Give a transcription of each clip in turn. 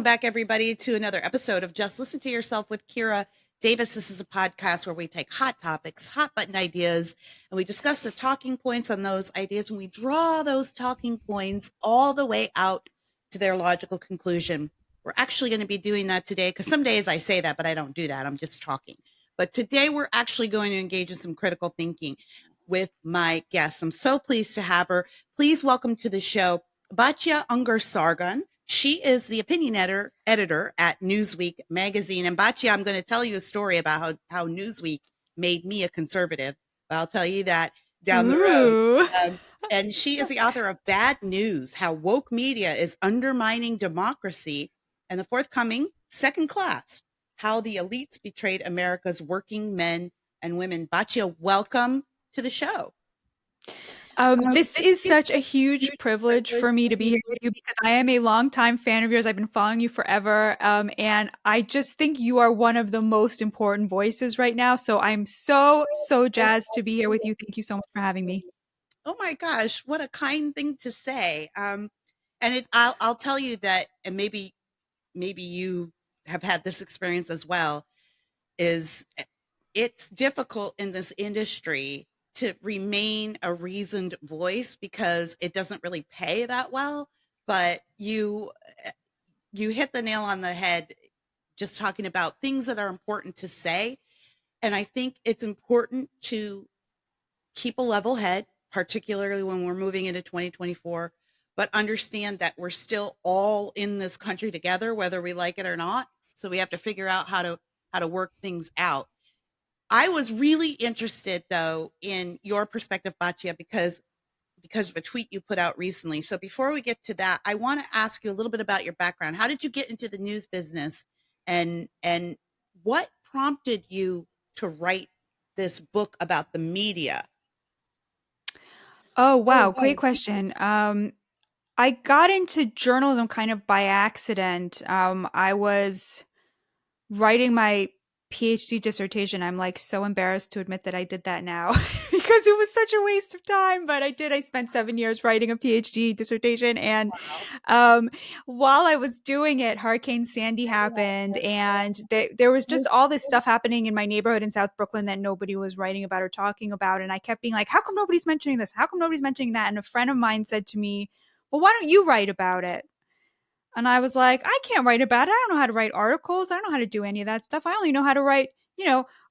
back, everybody, to another episode of Just Listen to Yourself with Kira Davis. This is a podcast where we take hot topics, hot button ideas, and we discuss the talking points on those ideas, and we draw those talking points all the way out to their logical conclusion. We're actually going to be doing that today because some days I say that, but I don't do that. I'm just talking. But today we're actually going to engage in some critical thinking with my guest. I'm so pleased to have her. Please welcome to the show Batya Ungar-Sargon. She is the opinion editor at Newsweek magazine. And Batya, I'm going to tell you a story about how Newsweek made me a conservative. But I'll tell you that down the road. And she is the author of Bad News, How Woke Media is Undermining Democracy, and the forthcoming Second Class, How the Elites Betrayed America's Working Men and Women. Batya, welcome to the show. This is such a huge privilege for me to be here with you because I am a longtime fan of yours. I've been following you forever. And I just think you are one of the most important voices right now. So I'm so jazzed to be here with you. Thank you so much for having me. Oh my gosh, what a kind thing to say. I'll tell you that, and maybe you have had this experience as well, is it's difficult in this industry to remain a reasoned voice because it doesn't really pay that well. But you hit the nail on the head just talking about things that are important to say. And I think it's important to keep a level head, particularly when we're moving into 2024, but understand that we're still all in this country together, whether we like it or not. So we have to figure out how to work things out. I was really interested, though, in your perspective, Batya, because of a tweet you put out recently. So before we get to that, I want to ask you a little bit about your background. How did you get into the news business, and what prompted you to write this book about the media? Oh, wow. Great question. I got into journalism kind of by accident. I was writing my PhD dissertation. I'm like so embarrassed to admit that I did that now because it was such a waste of time, but I did. I spent 7 years writing a PhD dissertation. And while I was doing it, Hurricane Sandy happened, and there was just all this stuff happening in my neighborhood in South Brooklyn that nobody was writing about or talking about. And I kept being like, how come nobody's mentioning this? How come nobody's mentioning that? And a friend of mine said to me, well, why don't you write about it? And I was like, I can't write about it. I don't know how to write articles. I don't know how to do any of that stuff. I only know how to write,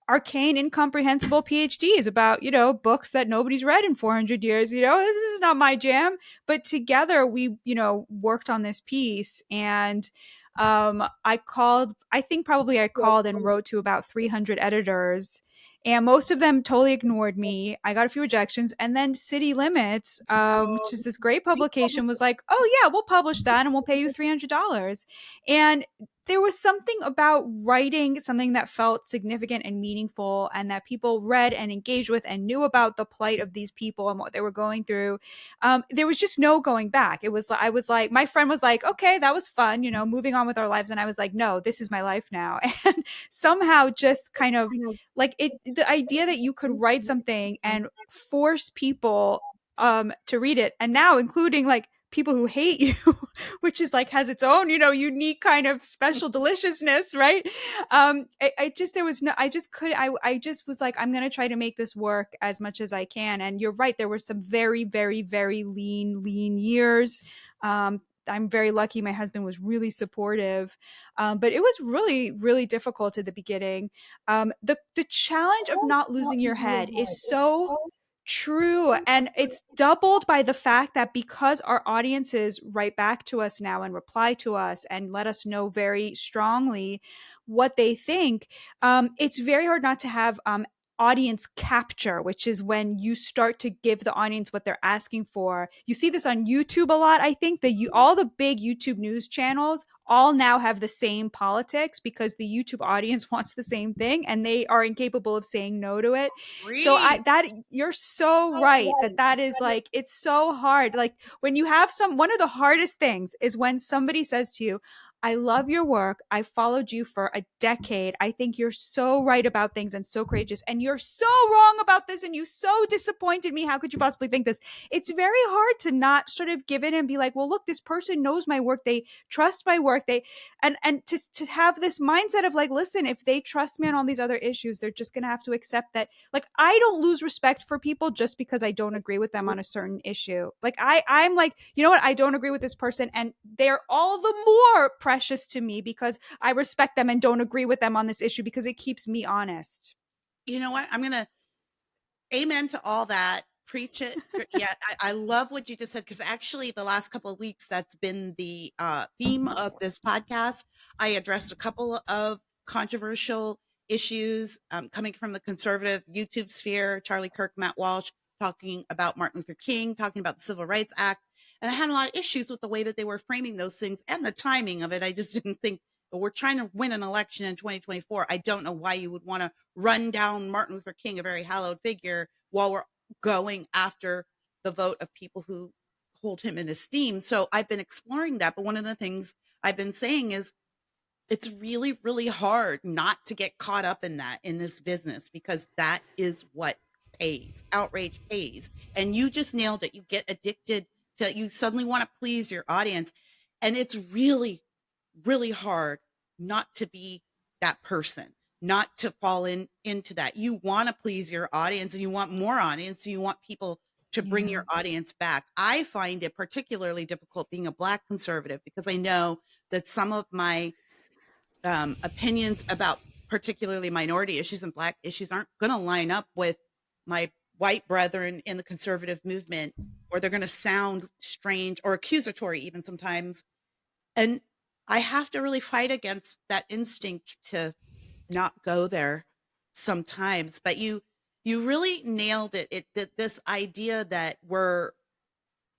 arcane, incomprehensible PhDs about, books that nobody's read in 400 years. This is not my jam. But together we, worked on this piece. And I called and wrote to about 300 editors. And most of them totally ignored me. I got a few rejections. And then City Limits, which is this great publication, was like, oh, yeah, we'll publish that and we'll pay you $300. And there was something about writing something that felt significant and meaningful and that people read and engaged with and knew about the plight of these people and what they were going through. There was just no going back. I was like, my friend was like, okay, that was fun, moving on with our lives. And I was like, no, this is my life now. And somehow just kind of like the idea that you could write something and force people to read it, and now including like people who hate you, which is like has its own, unique kind of special deliciousness, right? I just was like, I'm going to try to make this work as much as I can. And you're right. There were some very, very, very lean years. I'm very lucky. My husband was really supportive, but it was really, really difficult at the beginning. The challenge of not losing your head is so true. And it's doubled by the fact that because our audiences write back to us now and reply to us and let us know very strongly what they think, it's very hard not to have audience capture, which is when you start to give the audience what they're asking for. You see this on YouTube a lot. I think that all the big YouTube news channels all now have the same politics because the YouTube audience wants the same thing and they are incapable of saying no to it. So you're so right that is like, it's so hard. Like when you have one of the hardest things is when somebody says to you, I love your work. I followed you for a decade. I think you're so right about things and so courageous. And you're so wrong about this. And you so disappointed me. How could you possibly think this? It's very hard to not sort of give in and be like, well, look, this person knows my work. They trust my work. And to have this mindset of like, listen, if they trust me on all these other issues, they're just going to have to accept that. Like, I don't lose respect for people just because I don't agree with them on a certain issue. Like, I'm like, you know what? I don't agree with this person. And they're all the more precious to me because I respect them and don't agree with them on this issue because it keeps me honest. You know what? I'm gonna amen to all that. Preach it. Yeah, I love what you just said because actually, the last couple of weeks, that's been the theme of this podcast. I addressed a couple of controversial issues coming from the conservative YouTube sphere. Charlie Kirk, Matt Walsh talking about Martin Luther King, talking about the Civil Rights Act. And I had a lot of issues with the way that they were framing those things and the timing of it. I just didn't think we're trying to win an election in 2024. I don't know why you would want to run down Martin Luther King, a very hallowed figure, while we're going after the vote of people who hold him in esteem. So I've been exploring that. But one of the things I've been saying is it's really, really hard not to get caught up in that in this business because that is what pays. Outrage pays. And you just nailed it. You get addicted to you suddenly want to please your audience. And it's really, really hard not to be that person, not to fall into that. You want to please your audience and you want more audience. And you want people to bring Yeah. your audience back. I find it particularly difficult being a Black conservative because I know that some of my opinions about particularly minority issues and Black issues aren't going to line up with my white brethren in the conservative movement, or they're going to sound strange or accusatory even sometimes. And I have to really fight against that instinct to not go there sometimes. But you really nailed it. That this idea that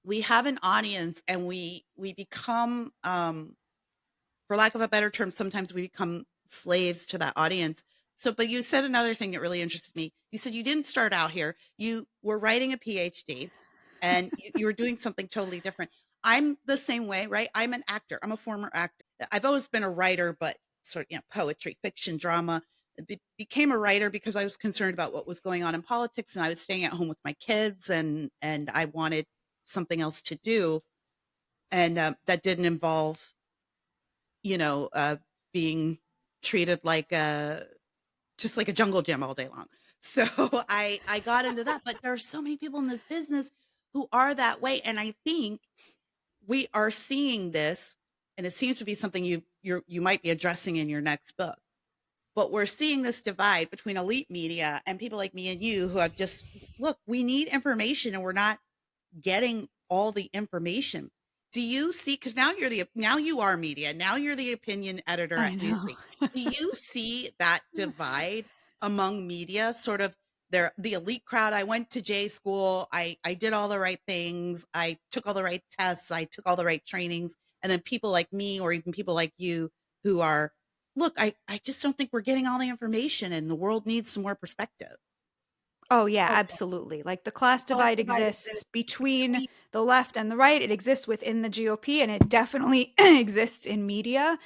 we have an audience and we become for lack of a better term, sometimes we become slaves to that audience. So, but you said another thing that really interested me. You said you didn't start out here. You were writing a PhD and you were doing something totally different. I'm the same way, right? I'm an actor. I'm a former actor. I've always been a writer, but sort of, poetry, fiction, drama. Became a writer because I was concerned about what was going on in politics and I was staying at home with my kids and I wanted something else to do. And that didn't involve you know, being treated like a just like a jungle gym all day long. So I got into that, but there are so many people in this business who are that way, and I think we are seeing this, and it seems to be something you might be addressing in your next book. But we're seeing this divide between elite media and people like me and you who have just look. We need information, and we're not getting all the information. Do you see because now you are media, now you're the opinion editor I at know. Newsweek. Do you see that divide among media, sort of the elite crowd? I went to J school, I did all the right things, I took all the right tests, I took all the right trainings, and then people like me or even people like you who are look, I just don't think we're getting all the information and the world needs some more perspective. Oh, yeah, absolutely. Like the class divide exists between the left and the right. It exists within the GOP and it definitely exists in media.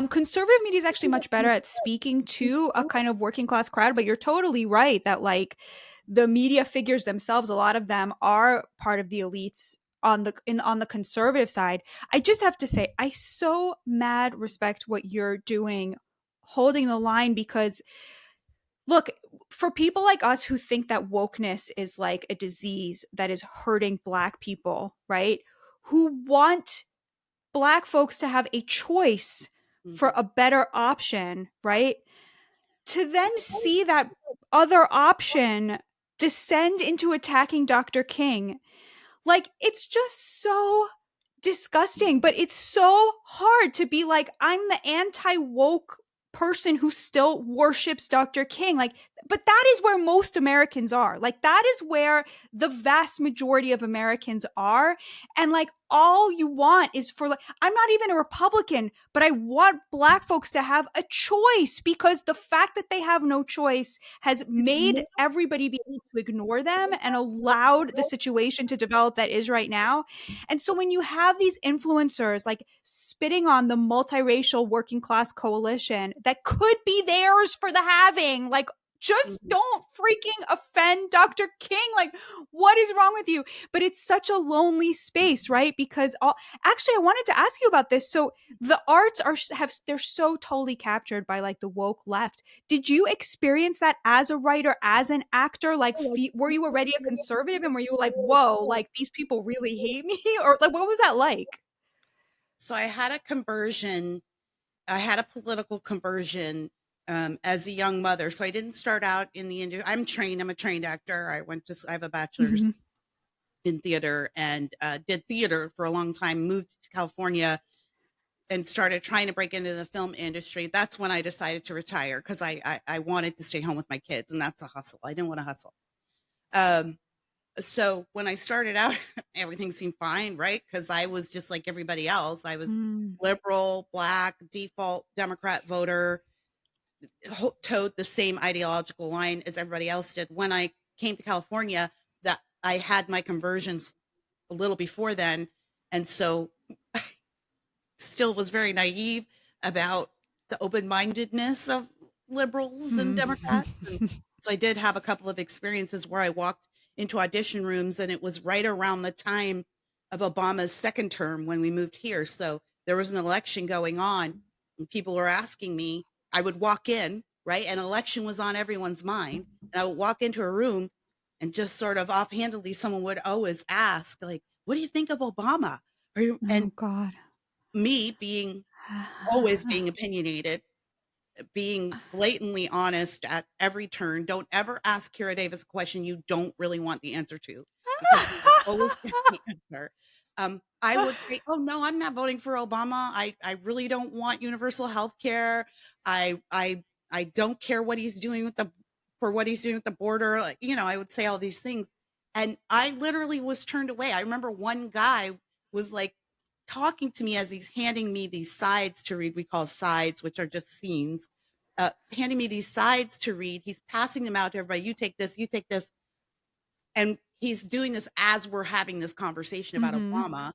Conservative media is actually much better at speaking to a kind of working class crowd, but you're totally right that like the media figures themselves, a lot of them are part of the elites on the conservative side. I just have to say, I so mad respect what you're doing, holding the line because look, for people like us who think that wokeness is like a disease that is hurting Black people, right? Who want Black folks to have a choice for Mhm. a better option, right? To then see that other option descend into attacking Dr. King, like, it's just so disgusting, but it's so hard to be like, I'm the anti woke person who still worships Dr. King. Like, but that is where most Americans are. Like, that is where the vast majority of Americans are. And like, all you want is for, like, I'm not even a Republican, but I want Black folks to have a choice, because the fact that they have no choice has made everybody be able to ignore them and allowed the situation to develop that is right now. And so when you have these influencers like spitting on the multiracial working class coalition that could be theirs for the having, like, just Mhm. don't freaking offend Dr. King. Like, what is wrong with you? But it's such a lonely space, right? Because actually, I wanted to ask you about this. So the arts they're so totally captured by like the woke left. Did you experience that as a writer, as an actor? Like, were you already a conservative, and were you like, whoa, like these people really hate me, or like what was that like? So I had a conversion. I had a political conversion as a young mother. So I didn't start out in the industry. I'm trained. I'm a trained actor. I have a bachelor's Mm-hmm. in theater and did theater for a long time. Moved to California and started trying to break into the film industry. That's when I decided to retire because I wanted to stay home with my kids, and that's a hustle. I didn't want to hustle. Um, so when I started out, everything seemed fine, right? Because I was just like everybody else. I was Mm. liberal, black, default Democrat voter, towed the same ideological line as everybody else did. When I came to California, that I had my conversions a little before then, and so still was very naive about the open-mindedness of liberals and Democrats. And Mm. so I did have a couple of experiences where I walked into audition rooms, and it was right around the time of Obama's second term when we moved here. So there was an election going on, and people were asking me. I would walk in, right? An election was on everyone's mind. And I would walk into a room, and just sort of offhandedly, someone would always ask, like, what do you think of Obama? And Oh God. me being always being opinionated, being blatantly honest at every turn. Don't ever ask Kira Davis a question you don't really want the answer to, because you will always get the answer. I would say, "Oh no, I'm not voting for Obama. I really don't want universal health care. I don't care what he's doing with the for what he's doing with the border." Like, I would say all these things, and I literally was turned away. I remember one guy was like talking to me as he's handing me these sides to read. We call sides, which are just scenes. Handing me these sides to read. He's passing them out to everybody. You take this, you take this. And he's doing this as we're having this conversation about Mm-hmm. Obama.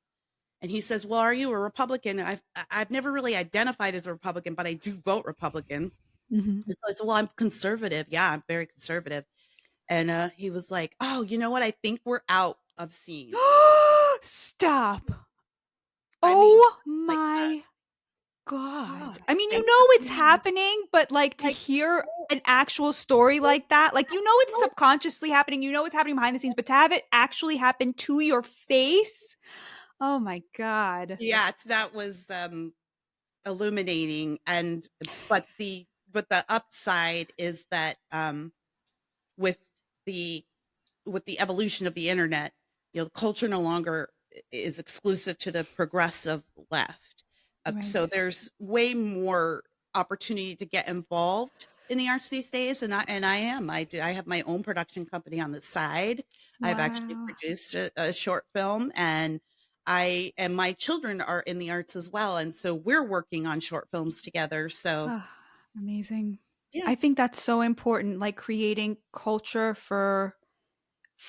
And he says, well, are you a Republican? And I've never really identified as a Republican, but I do vote Republican. Mm-hmm. And so I said, well, I'm conservative. Yeah, I'm very conservative. And he was like, oh, you know what? I think we're out of scenes. Stop. I mean, Oh like that. my God. I mean, And it's happening, but like to hear an actual story like that, like, it's subconsciously happening, it's happening behind the scenes, but to have it actually happen to your face. Oh my God. yeah, that was illuminating. And but the upside is that with the with the evolution of the internet, culture no longer is exclusive to the progressive left. So Right. there's way more opportunity to get involved in the arts these days, and I am. I have my own production company on the side. I've actually Wow. produced a short film, and my children are in the arts as well, and so we're working on short films together. So Ah, amazing. yeah. I think that's so important. Like, creating culture for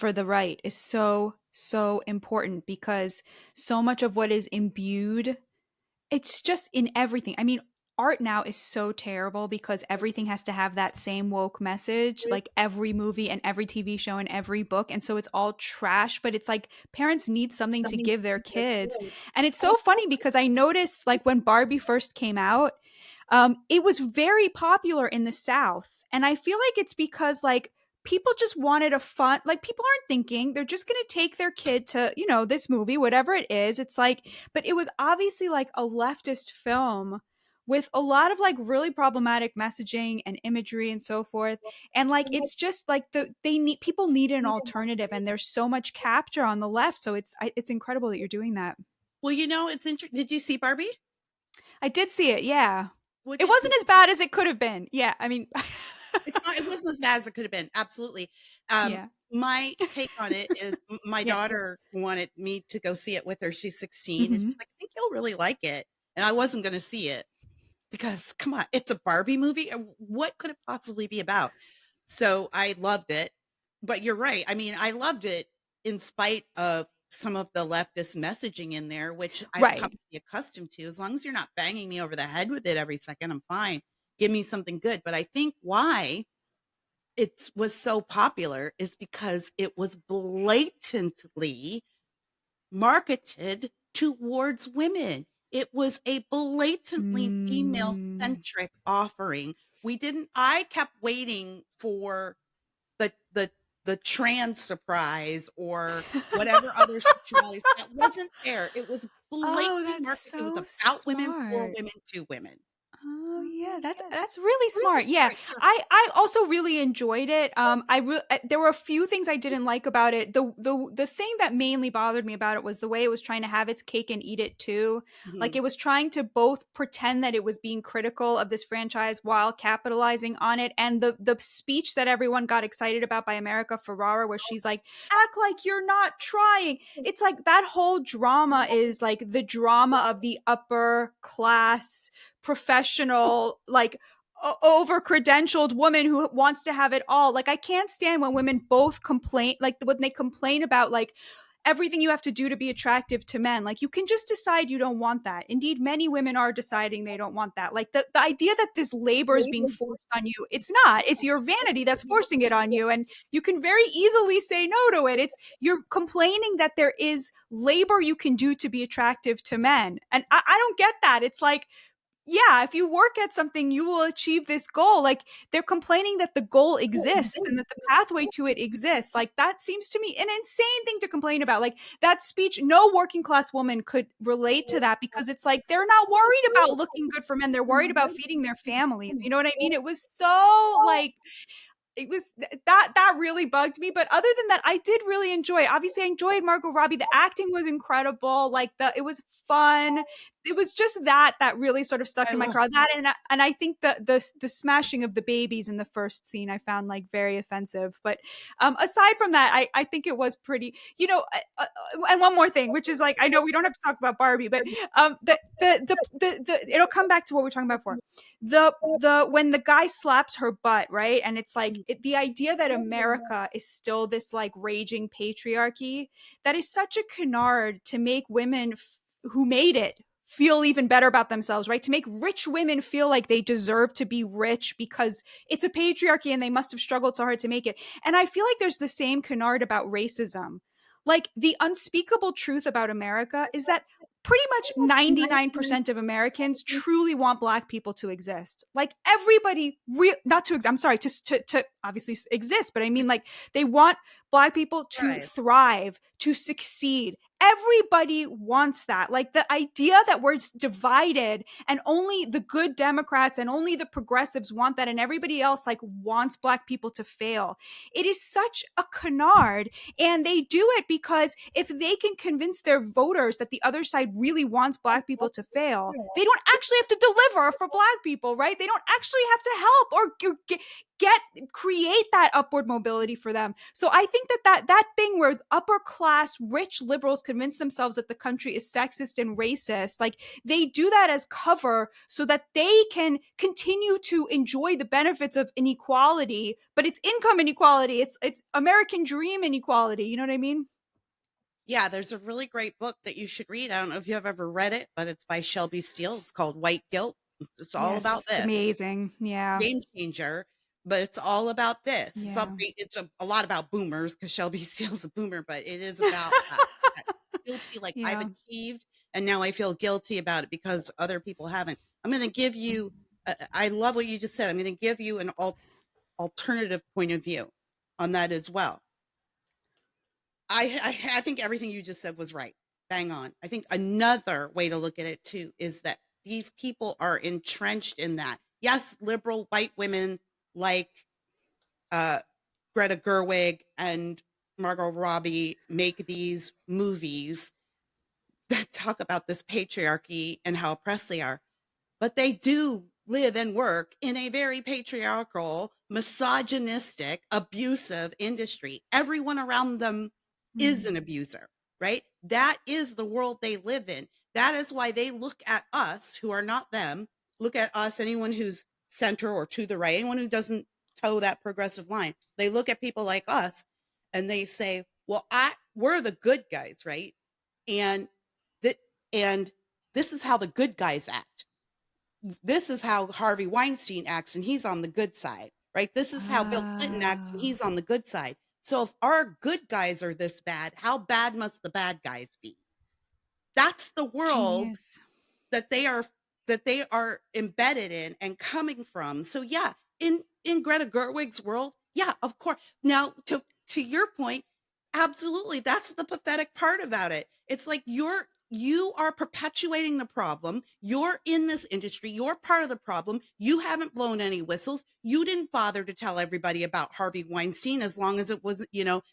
the right is so, so important, because so much of what is imbued, it's just in everything. I mean, art now is so terrible because everything has to have that same woke message, like every movie and every TV show and every book. And so it's all trash, but it's like parents need something to give their kids. And it's so funny because I noticed, like, when Barbie first came out, it was very popular in the South. And I feel like it's because, like, people just wanted a fun, like, people aren't thinking, they're just going to take their kid to, this movie, whatever it is. It's like, but it was obviously like a leftist film with a lot of like really problematic messaging and imagery and so forth. And like, it's just like people need an alternative, and there's so much capture on the left. So it's incredible that you're doing that. Well, it's interesting. Did you see Barbie? I did see it. Yeah. What It did wasn't as bad as it could have been. Yeah. I mean, It wasn't as bad as it could have been, absolutely. Um, Yeah. my take on it is my Yeah. daughter wanted me to go see it with her, she's 16, and she's Mhm. like, "I think you'll really like it," and I wasn't gonna see it because, come on, it's a Barbie movie, what could it possibly be about? So, I loved it, but you're right, I mean, I loved it in spite of some of the leftist messaging in there, which I've come Right. to be accustomed to. As long as you're not banging me over the head with it every second, I'm fine. Give me something good, but I think why it was so popular is because it was blatantly marketed towards women. It was a blatantly Mm. female-centric offering. We didn't I kept waiting for the the the trans surprise or whatever other surprise that wasn't there. It was Oh, blatantly that's marketed. It was so about women, for smart. women, to women. Oh, yeah, that's really smart. Yeah, I also really enjoyed it. There were a few things I didn't like about it. The thing that mainly bothered me about it was the way it was trying to have its cake and eat it too. Like Mhm. it was trying to both pretend that it was being critical of this franchise while capitalizing on it. And the speech that everyone got excited about by America Ferrara, where she's like, "Act like you're not trying." It's like that whole drama is like the drama of the upper class professional, like over credentialed woman who wants to have it all. Like, I can't stand when women both complain, like when they complain about like everything you have to do to be attractive to men. Like, you can just decide you don't want that. Indeed, many women are deciding they don't want that. Like, the idea that this labor is being forced on you, it's not. It's your vanity that's forcing it on you. And you can very easily say no to it. It's you're complaining that there is labor you can do to be attractive to men. And I don't get that. It's like, yeah, if you work at something, you will achieve this goal. Like they're complaining that the goal exists and that the pathway to it exists. Like that seems to me an insane thing to complain about. Like that speech, no working class woman could relate to that because it's like they're not worried about looking good for men. They're worried about feeding their families. You know what I mean? It was so like it was that really bugged me, but other than that I did really enjoy it. Obviously I enjoyed Margot Robbie. The acting was incredible. Like it was fun. It was just that really sort of stuck I in my love car. That and I think the smashing of the babies in the first scene I found like very offensive. But aside from that, I think it was pretty, and one more thing, which is like, I know we don't have to talk about Barbie, but it'll come back to what we are talking about before. The when the guy slaps her butt, right? And it's like the idea that America is still this like raging patriarchy, that is such a canard to make women who made it feel even better about themselves, right? To make rich women feel like they deserve to be rich because it's a patriarchy and they must have struggled so hard to make it. And I feel like there's the same canard about racism. Like the unspeakable truth about America is that pretty much 99% of Americans truly want black people to exist. Like everybody, not to, I'm sorry, to obviously exist, but I mean like they want black people to Thrive. thrive, to succeed. Everybody wants that. Like the idea that we're divided and only the good Democrats and only the progressives want that and everybody else like wants black people to fail. It is such a canard. And they do it because if they can convince their voters that the other side really wants black people to fail, they don't actually have to deliver for black people, right? They don't actually have to help or get create that upward mobility for them. So I think that thing where upper class rich liberals convince themselves that the country is sexist and racist, like they do that as cover so that they can continue to enjoy the benefits of inequality, but it's income inequality, it's American dream inequality, you know what I mean? Yeah, there's a really great book that you should read. I don't know if you have ever read it, but it's by Shelby Steele. It's called White Guilt. It's all about Yes, it's this. amazing. Yeah. Game changer, but it's all about this. Yeah. It's a lot about boomers because Shelby Steele's a boomer, but it is about that guilty, like I've Yeah. achieved and now I feel guilty about it because other people haven't. I'm going to give you, I love what you just said. I'm going to give you an alternative point of view on that as well. I think everything you just said was right. Bang on. I think another way to look at it too is that these people are entrenched in that. Yes, liberal white women like uh, Greta Gerwig and Margot Robbie make these movies that talk about this patriarchy and how oppressed they are. But they do live and work in a very patriarchal, misogynistic, abusive industry. Everyone around them is Mm. an abuser, right? That is the world they live in. That is why they look at us who are not them, look at us, anyone who's center or to the right, anyone who doesn't toe that progressive line. They look at people like us and they say, well, we're the good guys, right? And that and this is how the good guys act. This is how Harvey Weinstein acts, and he's on the good side, right? This is how Bill Clinton acts, and Oh, he's on the good side. So if our good guys are this bad, how bad must the bad guys be? That's the world genius. that they are embedded in and coming from. So yeah, in Greta Gerwig's world, yeah, of course. Now to your point, absolutely, that's the pathetic part about it. It's like you are perpetuating the problem. You're in this industry. You're part of the problem. You haven't blown any whistles. You didn't bother to tell everybody about Harvey Weinstein as long as it was,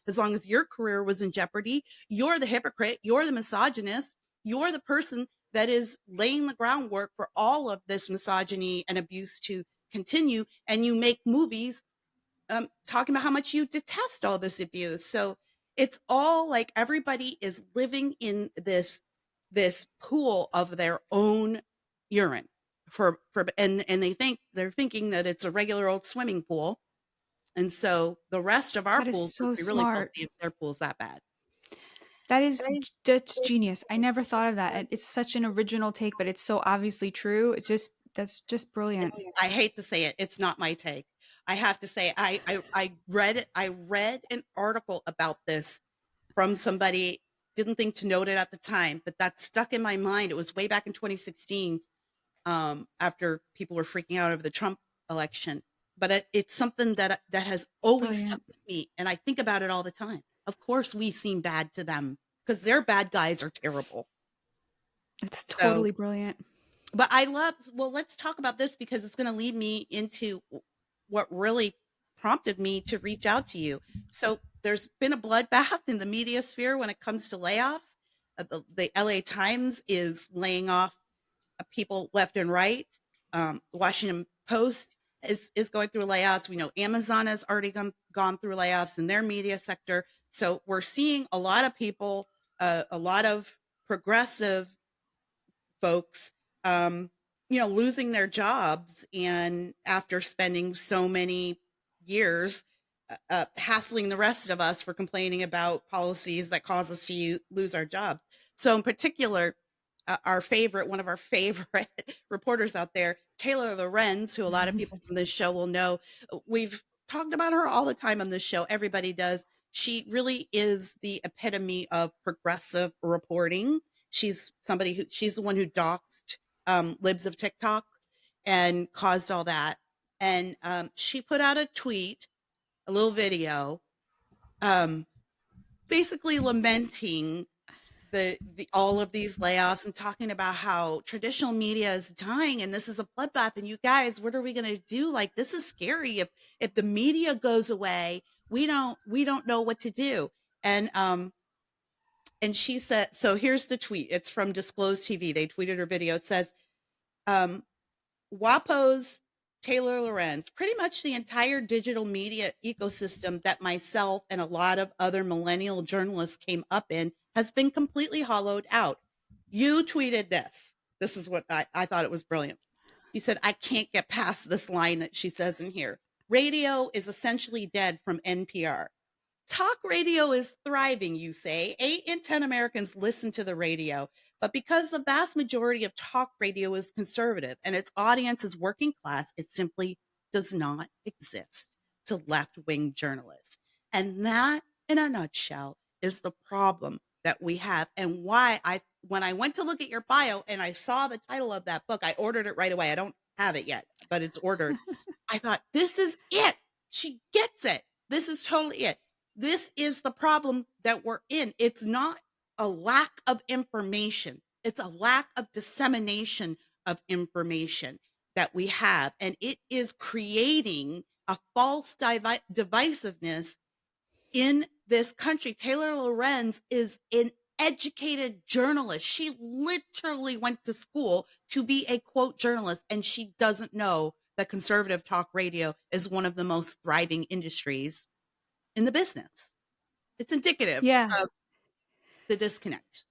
as long as your career was in jeopardy. You're the hypocrite. You're the misogynist. You're the person that is laying the groundwork for all of this misogyny and abuse to continue. And you make movies talking about how much you detest all this abuse. So it's all like everybody is living in this pool of their own urine and they're thinking that it's a regular old swimming pool. And so the rest of our That is pools must so be really smart. filthy if their pool's that bad. That's genius. I never thought of that. And it's such an original take, but it's so obviously true. That's just brilliant. I hate to say it, it's not my take. I have to say I read an article about this from somebody, didn't think to note it at the time, but that stuck in my mind. It was way back in 2016, after people were freaking out over the Trump election. But it's something that has It's always stuck brilliant. with me, and I think about it all the time. Of course, we seem bad to them because their bad guys are terrible. It's So totally brilliant. but well, let's talk about this because it's going to lead me into what really prompted me to reach out to you. So there's been a bloodbath in the media sphere when it comes to layoffs. The LA Times is laying off people left and right. The Washington Post is going through layoffs. We know Amazon has already gone through layoffs in their media sector. So we're seeing a lot of people, a lot of progressive folks, um, losing their jobs, and after spending so many years hassling the rest of us for complaining about policies that cause us to lose our jobs. So, in particular, one of our favorite reporters out there, Taylor Lorenz, who a lot of people from this show will know. We've talked about her all the time on this show. Everybody does. She really is the epitome of progressive reporting. She's the one who doxed libs of TikTok and caused all that. And she put out a tweet, a little video, um, basically lamenting the all of these layoffs and talking about how traditional media is dying and this is a bloodbath, and you guys, what are we going to do? Like, this is scary. If the media goes away, we don't know what to do. And she said, so here's the tweet. It's from Disclosed TV. They tweeted her video. It says, um, WAPO's Taylor Lorenz, pretty much the entire digital media ecosystem that myself and a lot of other millennial journalists came up in, has been completely hollowed out. You tweeted this. This is what I thought it was brilliant. You said, I can't get past this line that she says in here. Radio is essentially dead from NPR. Talk radio is thriving, you say. 8 in 10 Americans listen to the radio. But because the vast majority of talk radio is conservative and its audience is working class, it simply does not exist to left wing journalists. And that, in a nutshell, is the problem that we have. And why when I went to look at your bio and I saw the title of that book, I ordered it right away. I don't have it yet, but it's ordered. I thought, this is it. She gets it. This is totally it. This is the problem that we're in. It's not a lack of information, it's a lack of dissemination of information that we have. And it is creating a false divisiveness in this country. Taylor Lorenz is educated journalist. She literally went to school to be a quote journalist, and she doesn't know that conservative talk radio is one of the most thriving industries in the business. It's indicative Yeah. of the disconnect.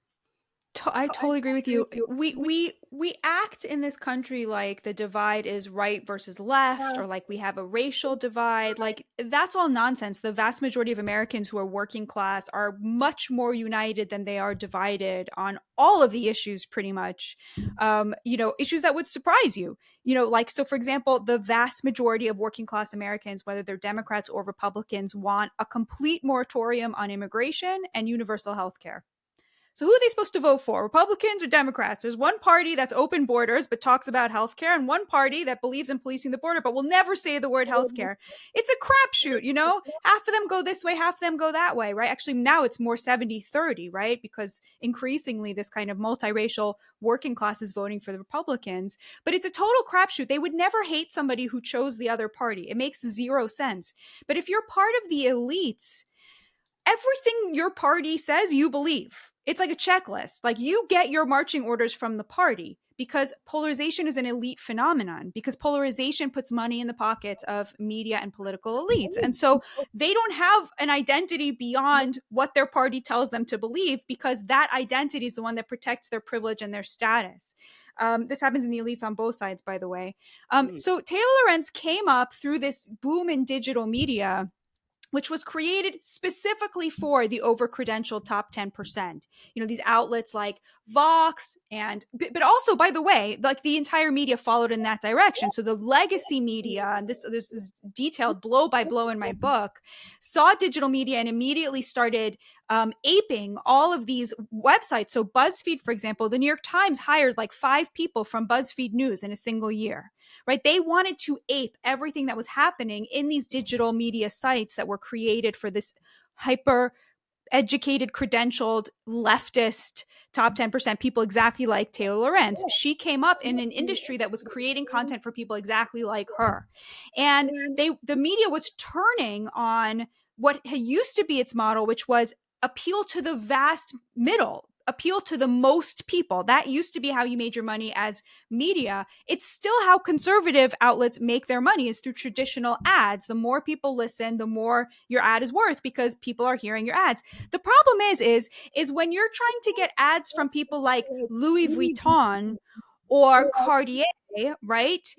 I totally agree with you. We act in this country like the divide is right versus left, or like we have a racial divide. Like that's all nonsense. The vast majority of Americans who are working class are much more united than they are divided on all of the issues, pretty much. Issues that would surprise you. Like, so for example, the vast majority of working class Americans, whether they're Democrats or Republicans, want a complete moratorium on immigration and universal health care. So who are they supposed to vote for? Republicans or Democrats? There's one party that's open borders but talks about healthcare, and one party that believes in policing the border but will never say the word healthcare. It's a crapshoot. Half of them go this way, half of them go that way, right? Actually, now it's more 70-30, right? Because increasingly this kind of multiracial working class is voting for the Republicans. But it's a total crapshoot. They would never hate somebody who chose the other party. It makes zero sense. But if you're part of the elites, everything your party says you believe. It's like a checklist. Like you get your marching orders from the party, because polarization is an elite phenomenon, because polarization puts money in the pockets of media and political elites. And so they don't have an identity beyond what their party tells them to believe, because that identity is the one that protects their privilege and their status. This happens in the elites on both sides, by the way. So Taylor Lorenz came up through this boom in digital media, which was created specifically for the over-credentialed top 10%. These outlets like Vox but also, by the way, like the entire media followed in that direction. So the legacy media, and this is detailed blow by blow in my book, saw digital media and immediately started aping all of these websites. So BuzzFeed, for example, the New York Times hired like 5 people from BuzzFeed News in a single year. Right? They wanted to ape everything that was happening in these digital media sites that were created for this hyper educated, credentialed, leftist top 10% people, exactly like Taylor Lorenz. She came up in an industry that was creating content for people exactly like her. And the media was turning on what used to be its model, which was appeal to the vast middle, appeal to the most people. That used to be how you made your money as media. It's still how conservative outlets make their money, is through traditional ads. The more people listen, the more your ad is worth, because people are hearing your ads. The problem is when you're trying to get ads from people like Louis Vuitton or Cartier, right?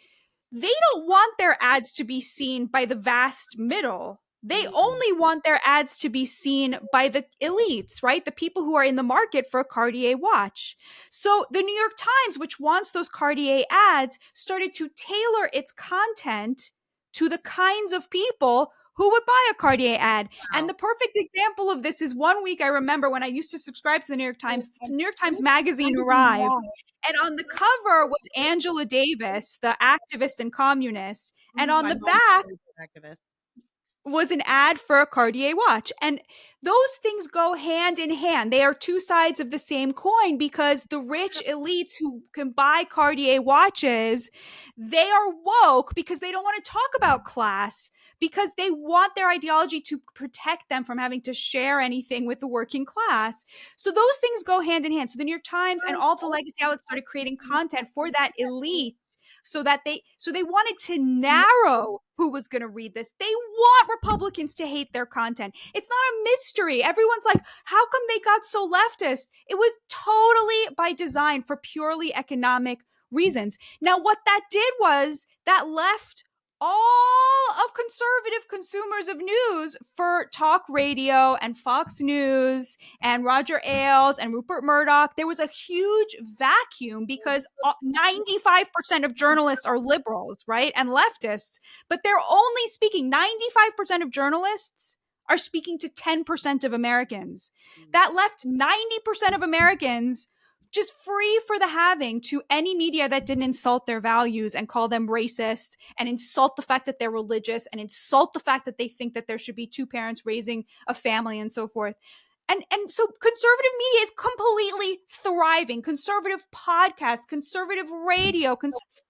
They don't want their ads to be seen by the vast middle. They only want their ads to be seen by the elites, right? The people who are in the market for a Cartier watch. So the New York Times, which wants those Cartier ads, started to tailor its content to the kinds of people who would buy a Cartier ad. Wow. And the perfect example of this is one week I remember when I used to subscribe to the New York Times. The New York Times Magazine arrived, and on the cover was Angela Davis, the activist and communist. And on My the mom's back an activist. was an ad for a Cartier watch. And those things go hand in hand. They are two sides of the same coin, because the rich elites who can buy Cartier watches, they are woke because they don't want to talk about class, because they want their ideology to protect them from having to share anything with the working class. So those things go hand in hand. So the New York Times and all the legacy outlets started creating content for that elite, so they wanted to narrow who was going to read this. They want Republicans to hate their content. It's not a mystery. Everyone's like, how come they got so leftist? It was totally by design for purely economic reasons. Now, what that did was that left all of conservative consumers of news for talk radio and Fox News and Roger Ailes and Rupert Murdoch. There was a huge vacuum, because 95% of journalists are liberals, right? And leftists, but they're only speaking, 95% of journalists are speaking to 10% of Americans. That left 90% of Americans just free for the having to any media that didn't insult their values and call them racist and insult the fact that they're religious and insult the fact that they think that there should be 2 parents raising a family and so forth. And so conservative media is completely thriving. Conservative podcasts, conservative radio,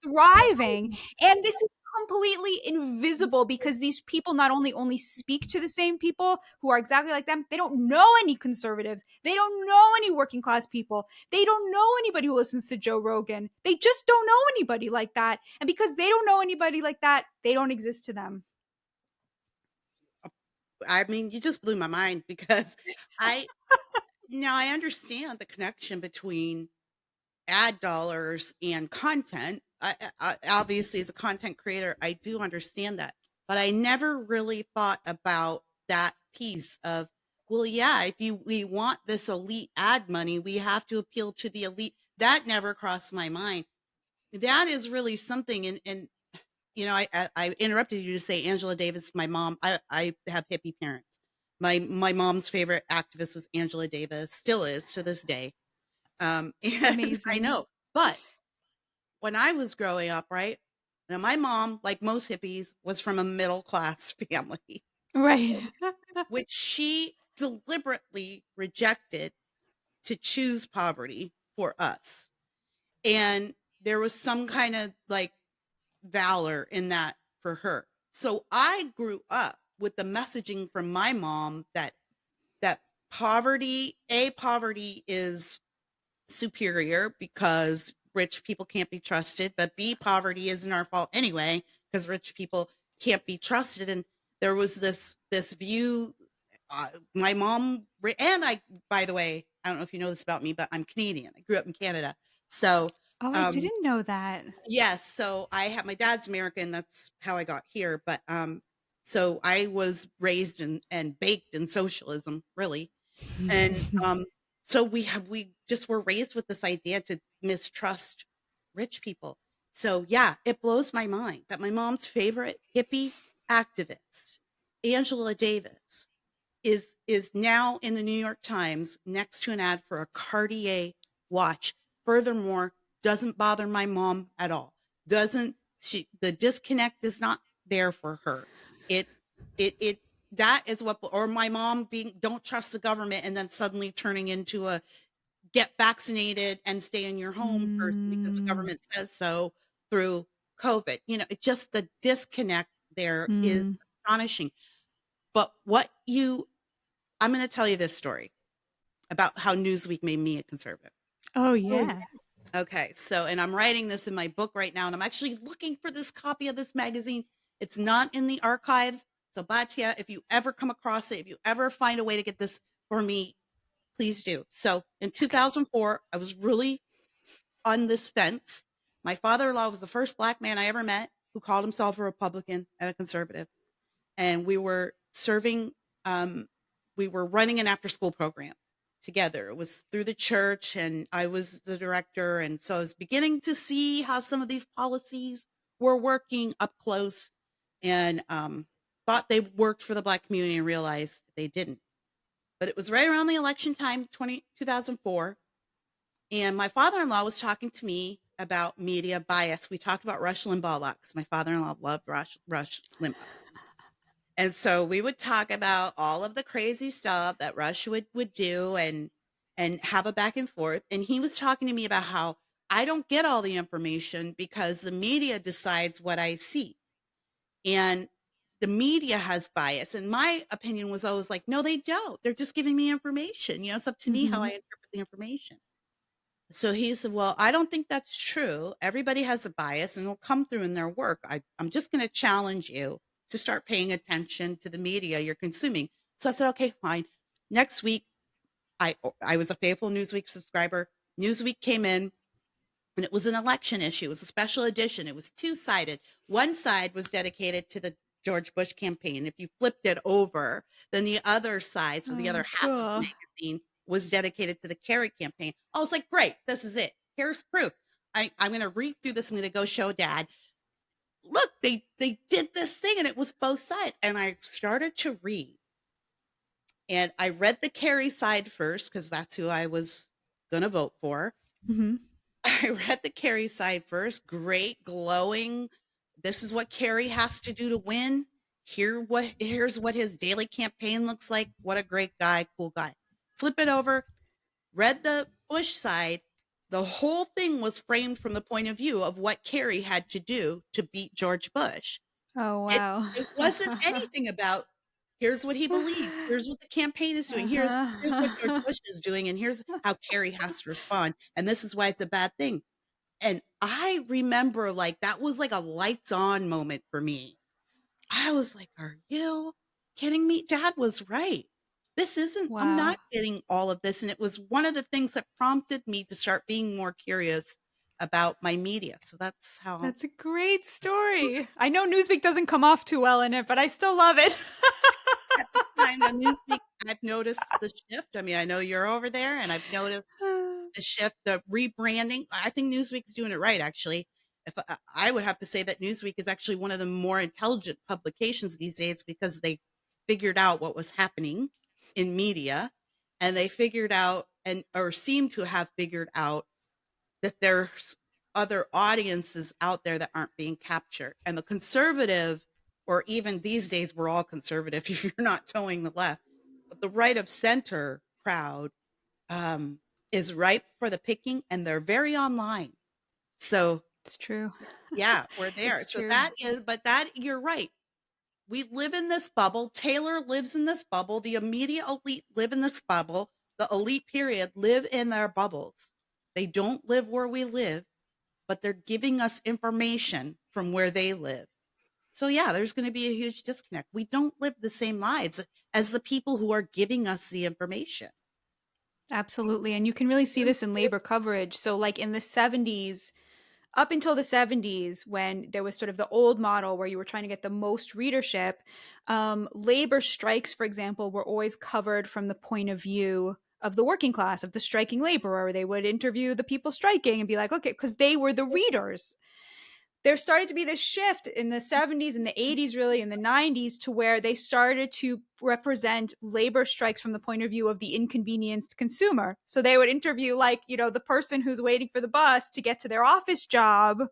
thriving. And this is completely invisible because these people not only speak to the same people who are exactly like them, they don't know any conservatives. They don't know any working class people. They don't know anybody who listens to Joe Rogan. They just don't know anybody like that. And because they don't know anybody like that, they don't exist to them. I mean, you just blew my mind because I now I understand the connection between ad dollars and content. Obviously, as a content creator, I do understand that, but I never really thought about that piece of, well, yeah, if we want this elite ad money, we have to appeal to the elite. That never crossed my mind. That is really something, and I interrupted you to say Angela Davis. My mom, I have hippie parents. My mom's favorite activist was Angela Davis, still is to this day. And I Amazing. know, but when I was growing up, right? Now, my mom, like most hippies, was from a middle class family, Right. which she deliberately rejected to choose poverty for us. And there was some kind of like valor in that for her. So I grew up with the messaging from my mom that poverty is superior because rich people can't be trusted, but B, poverty isn't our fault anyway because rich people can't be trusted. And there was this view. My mom and I, by the way, I don't know if you know this about me, but I'm Canadian. I grew up in Canada, so Oh, I um, didn't know that. yes. So I have my dad's American. That's how I got here. But so I was raised and baked in socialism, really. And so we just were raised with this idea to mistrust rich people. So yeah, it blows my mind that my mom's favorite hippie activist, Angela Davis, is now in the New York Times next to an ad for a Cartier watch. Furthermore, doesn't bother my mom at all. Doesn't she? The disconnect is not there for her. It it that is what, or my mom being don't trust the government and then suddenly turning into a get vaccinated and stay in your home person because the Mm, government says so through COVID. It just the disconnect there is mm. astonishing. But I'm going to tell you this story about how Newsweek made me a conservative. Oh, Oh, yeah. yeah. Okay, so and I'm writing this in my book right now, and I'm actually looking for this copy of this magazine. It's not in the archives. So Batya, if you ever come across it, if you ever find a way to get this for me, please do. So in Okay. 2004, I was really on this fence. My father-in-law was the first black man I ever met who called himself a Republican and a conservative, and um, we were running an after-school program together. It was through the church, and I was the director, and so I was beginning to see how some of these policies were working up close, and thought they worked for the black community and realized they didn't. But it was right around the election time, 2004, and my father-in-law was talking to me about media bias. We talked about Rush Limbaugh a lot because my father-in-law loved Rush Limbaugh. And so we would talk about all of the crazy stuff that Rush would do and have a back and forth. And he was talking to me about how I don't get all the information because the media decides what I see. And the media has bias. And my opinion was always like, no, they don't. They're just giving me information. It's up to me how I Mhm. interpret the information. So he said, well, I don't think that's true. Everybody has a bias and it'll come through in their work. I'm just going to challenge you to start paying attention to the media you're consuming. So I said, okay, fine. Next week, I was a faithful Newsweek subscriber. Newsweek came in and it was an election issue. It was a special edition. It was two-sided. One side was dedicated to the George Bush campaign. If you flipped it over, then the other side, so the other Oh, half of the cool. magazine, was dedicated to the Kerry campaign. I was like, great, this is it. Here's proof. I'm going to read through this. I'm going to go show Dad. Look, they did this thing, and it was both sides. And I started to read, and I read the Kerry side first because that's who I was going to vote for. Mhm. I read the Kerry side first. Great, glowing. This is what Kerry has to do to win. Here's what his daily campaign looks like. What a great guy, cool guy. Flip it over. Read the Bush side. The whole thing was framed from the point of view of what Kerry had to do to beat George Bush. Oh, It wow. it wasn't anything about, "Here's what he believes, here's what the campaign is doing, here's what George Uh-huh. Bush is doing, and here's how Kerry has to respond, and this is why it's a bad thing." And I remember, like, that was like a lights on moment for me. I was like, "Are you kidding me? Dad was right. I'm Wow. not getting all of this." And it was one of the things that prompted me to start being more curious about my media. So that's how That's a great story. I know Newsweek doesn't come off too well in it, but I still love it. at the time on Newsweek, I've noticed the shift. I mean, I know you're over there, and I've noticed the shift, the rebranding. I think Newsweek's doing it right, actually. If I would have to say that Newsweek is actually one of the more intelligent publications these days because they figured out what was happening in media, and they figured out and or seem to have figured out that there's other audiences out there that aren't being captured. And the conservative, or even these days, we're all conservative if you're not towing the left, but the right of center crowd um, is ripe for the picking, and they're very online. So It's true. yeah, we're there. It's So true. that is, but that you're right. We live in this bubble. Taylor lives in this bubble. The immediate elite live in this bubble. The elite period live in their bubbles. They don't live where we live, but they're giving us information from where they live. So yeah, there's going to be a huge disconnect. We don't live the same lives as the people who are giving us the information. Absolutely. And you can really see this in labor coverage. So, like in the 70s, up until the 70s, when there was sort of the old model where you were trying to get the most readership, labor strikes, for example, were always covered from the point of view of the working class, of the striking laborer. They would interview the people striking and be like, okay, because they were the readers. There started to be this shift in the 70s and the 80s, really in the 90s, to where they started to represent labor strikes from the point of view of the inconvenienced consumer. So they would interview, like, the person who's waiting for the bus to get to their office job,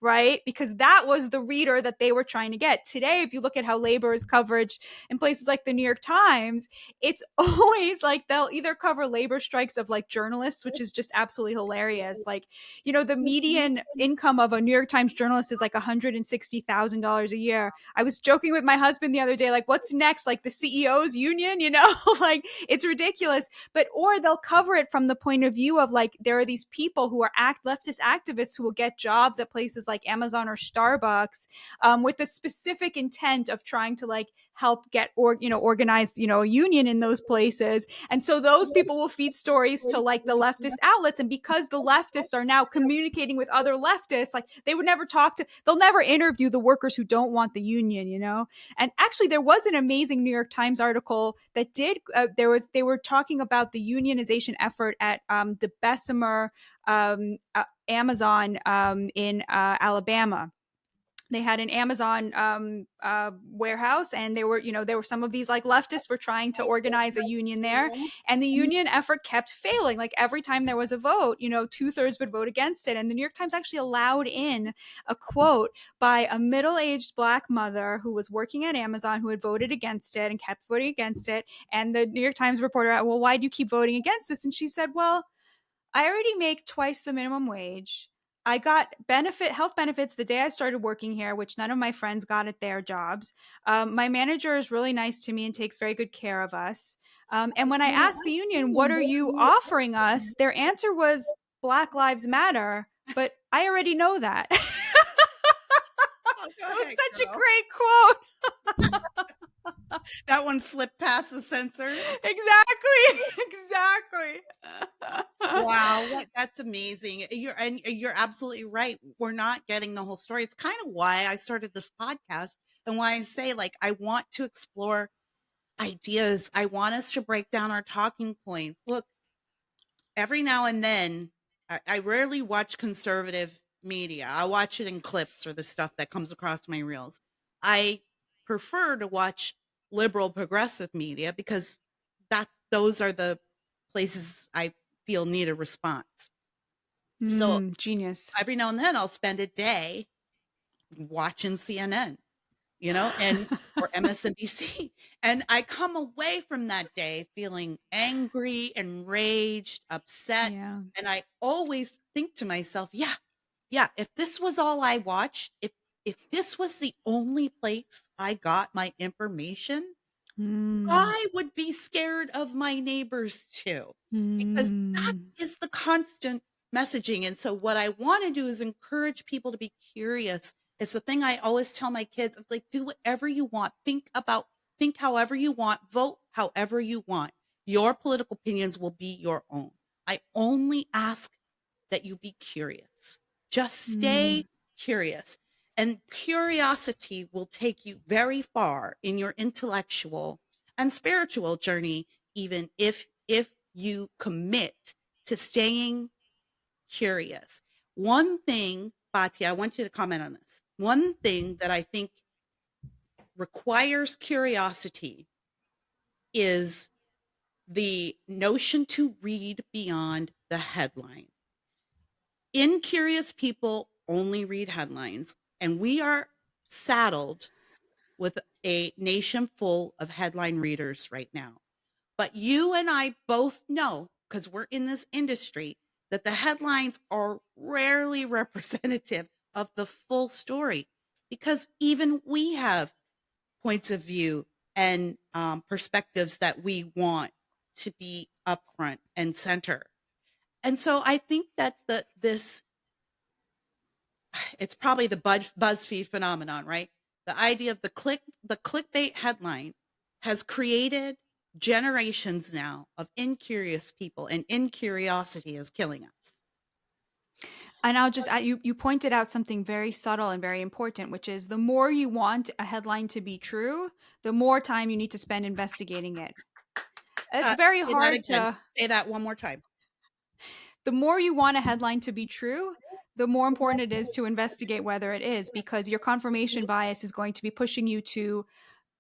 right? Because that was the reader that they were trying to get. Today, if you look at how labor is coverage in places like the New York Times, it's always like they'll either cover labor strikes of like journalists, which is just absolutely hilarious. Like, the median income of a New York Times journalist is like $160,000 a year. I was joking with my husband the other day, like, what's next? Like the CEO's union, like it's ridiculous. But, or they'll cover it from the point of view of like, there are these people who are leftist activists who will get jobs at places like Amazon or Starbucks, with the specific intent of trying to like help get organized, a union in those places. And so those people will feed stories to like the leftist outlets. And because the leftists are now communicating with other leftists, like they'll never interview the workers who don't want the union. And actually, there was an amazing New York Times article that they were talking about the unionization effort at the Bessemer Amazon in Alabama. They had an Amazon warehouse, and there were some of these like leftists were trying to organize a union there, and the union effort kept failing. Like every time there was a vote, 2/3 would vote against it, and the New York Times actually allowed in a quote by a middle-aged Black mother who was working at Amazon who had voted against it and kept voting against it, and the New York Times reporter, well, why do you keep voting against this? And she said, well, I already make twice the minimum wage. I got health benefits the day I started working here, which none of my friends got at their jobs. My manager is really nice to me and takes very good care of us. And when I asked the union, what are you offering us? Their answer was Black Lives Matter. But I already know that. It Oh, go was ahead, such a girl. great quote. That one slipped past the censors. Exactly. Exactly. Wow, that's amazing. You're absolutely right. We're not getting the whole story. It's kind of why I started this podcast and why I say, like, I want to explore ideas. I want us to break down our talking points. Look, every now and then, I rarely watch conservative media. I watch it in clips or the stuff that comes across my reels. I prefer to watch liberal progressive media because those are the places I feel need a response. So Genius. every now and then I'll spend a day watching CNN. and or MSNBC. And I come away from that day feeling angry, enraged, upset. Yeah. And I always think to myself, yeah, yeah, if this was all I watched, if this was the only place I got my information, Mm. I would be scared of my neighbors too, because that Mm. is the constant messaging. And so, what I want to do is encourage people to be curious. It's the thing I always tell my kids. I'm like, do whatever you want. Think however you want, vote however you want. Your political opinions will be your own. I only ask that you be curious. Just stay Mm. curious. And curiosity will take you very far in your intellectual and spiritual journey, even if you commit to staying curious. One thing, Batya, I want you to comment on this. One thing that I think requires curiosity is the notion to read beyond the headline. Incurious people only read headlines, and we are saddled with a nation full of headline readers right now. But you and I both know, because we're in this industry, that the headlines are rarely representative of the full story, because even we have points of view and perspectives that we want to be upfront and center. And so I think that this it's probably the BuzzFeed phenomenon, right? The idea of the clickbait headline has created generations now of incurious people, and incuriosity is killing us. And I'll just add, you pointed out something very subtle and very important, which is the more you want a headline to be true, the more time you need to spend investigating it. It's very Say that hard again. to, Say that one more time. the more you want a headline to be true, the more important it is to investigate whether it is, because your confirmation bias is going to be pushing you to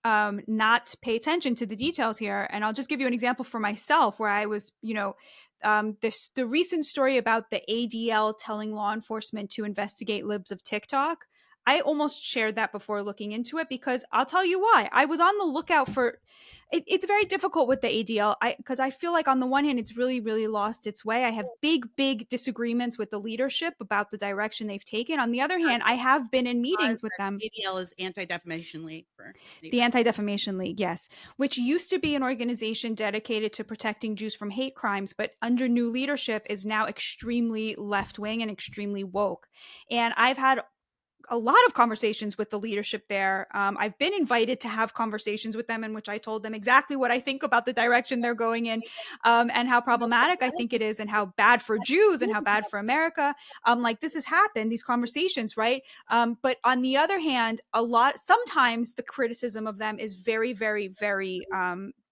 not pay attention to the details here. And I'll just give you an example for myself where I was, the recent story about the ADL telling law enforcement to investigate libs of TikTok. I almost shared that before looking into it because I'll tell you why. I was on the lookout for it's very difficult with the ADL because I feel like on the one hand, it's really, really lost its way. I have big, big disagreements with the leadership about the direction they've taken. On the other hand, I have been in meetings with them. ADL is Anti-Defamation League for The anybody. Anti-Defamation League, yes, which used to be an organization dedicated to protecting Jews from hate crimes, but under new leadership is now extremely left-wing and extremely woke. And I've had a lot of conversations with the leadership there. I've been invited to have conversations with them in which I told them exactly what I think about the direction they're going in, and how problematic I think it is, and how bad for Jews and how bad for America. Like this has happened, these conversations, right? But on the other hand, sometimes the criticism of them is very, very, very